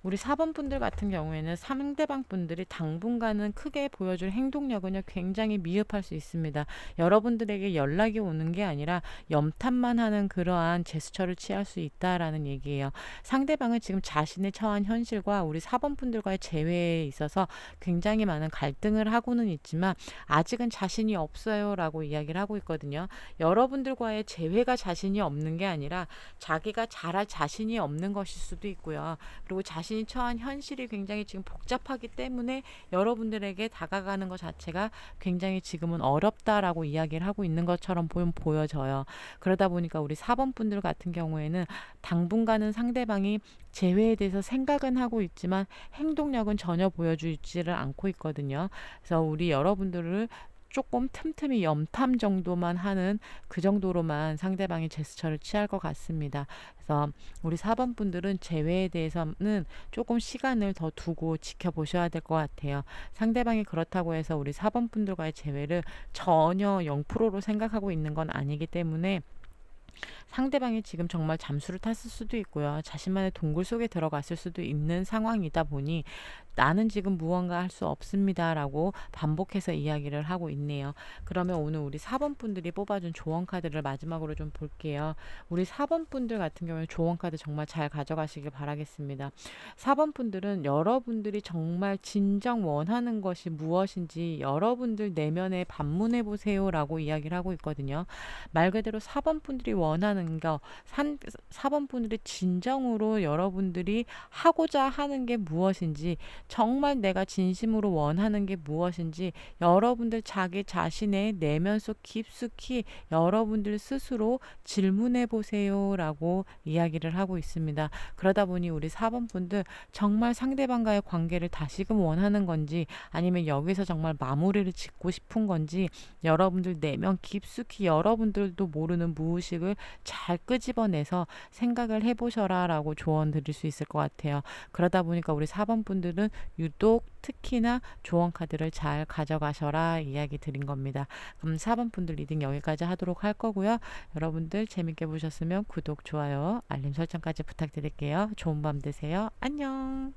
우리 4번 분들 같은 경우에는 상대방 분들이 당분간은 크게 보여줄 행동력은요, 굉장히 미흡할 수 있습니다. 여러분들에게 연락이 오는 게 아니라 염탐만 하는 그러한 제스처를 취할 수 있다라는 얘기예요. 상대방은 지금 자신의 처한 현실과 우리 4번 분들과의 재회에 있어서 굉장히 많은 갈등을 하고는 있지만 아직은 자신이 없어요 라고 이야기를 하고 있거든요. 여러분들과의 재회가 자신이 없는 게 아니라 자기가 잘할 자신이 없는 것일 수도 있고요. 그리고 자신이 처한 현실이 굉장히 지금 복잡하기 때문에 여러분들에게 다가가는 것 자체가 굉장히 지금은 어렵다라고 이야기를 하고 있는 것처럼 보여져요. 그러다 보니까 우리 4번 분들 같은 경우에는 당분간은 상대방이 재회에 대해서 생각은 하고 있지만 행동력은 전혀 보여주지를 않고 있거든요. 그래서 우리 여러분들을 조금 틈틈이 염탐 정도만 하는 그 정도로만 상대방이 제스처를 취할 것 같습니다. 그래서 우리 4번 분들은 재회에 대해서는 조금 시간을 더 두고 지켜보셔야 될 것 같아요. 상대방이 그렇다고 해서 우리 4번 분들과의 재회를 전혀 0%로 생각하고 있는 건 아니기 때문에 상대방이 지금 정말 잠수를 탔을 수도 있고요. 자신만의 동굴 속에 들어갔을 수도 있는 상황이다 보니 나는 지금 무언가 할 수 없습니다 라고 반복해서 이야기를 하고 있네요. 그러면 오늘 우리 4번 분들이 뽑아준 조언 카드를 마지막으로 좀 볼게요. 우리 4번 분들 같은 경우에 조언 카드 정말 잘 가져가시길 바라겠습니다. 4번 분들은 여러분들이 정말 진정 원하는 것이 무엇인지 여러분들 내면에 반문해 보세요 라고 이야기를 하고 있거든요. 말 그대로 4번 분들이 원하는 거, 4번 분들이 진정으로 여러분들이 하고자 하는 게 무엇인지, 정말 내가 진심으로 원하는 게 무엇인지 여러분들 자기 자신의 내면 속 깊숙이 여러분들 스스로 질문해 보세요 라고 이야기를 하고 있습니다. 그러다 보니 우리 4번 분들 정말 상대방과의 관계를 다시금 원하는 건지 아니면 여기서 정말 마무리를 짓고 싶은 건지 여러분들 내면 깊숙이 여러분들도 모르는 무의식을 잘 끄집어내서 생각을 해보셔라 라고 조언 드릴 수 있을 것 같아요. 그러다 보니까 우리 4번 분들은 유독 특히나 조언 카드를 잘 가져가셔라 이야기 드린 겁니다. 그럼 4번 분들 리딩 여기까지 하도록 할 거고요. 여러분들 재밌게 보셨으면 구독, 좋아요, 알림 설정까지 부탁드릴게요. 좋은 밤 되세요. 안녕.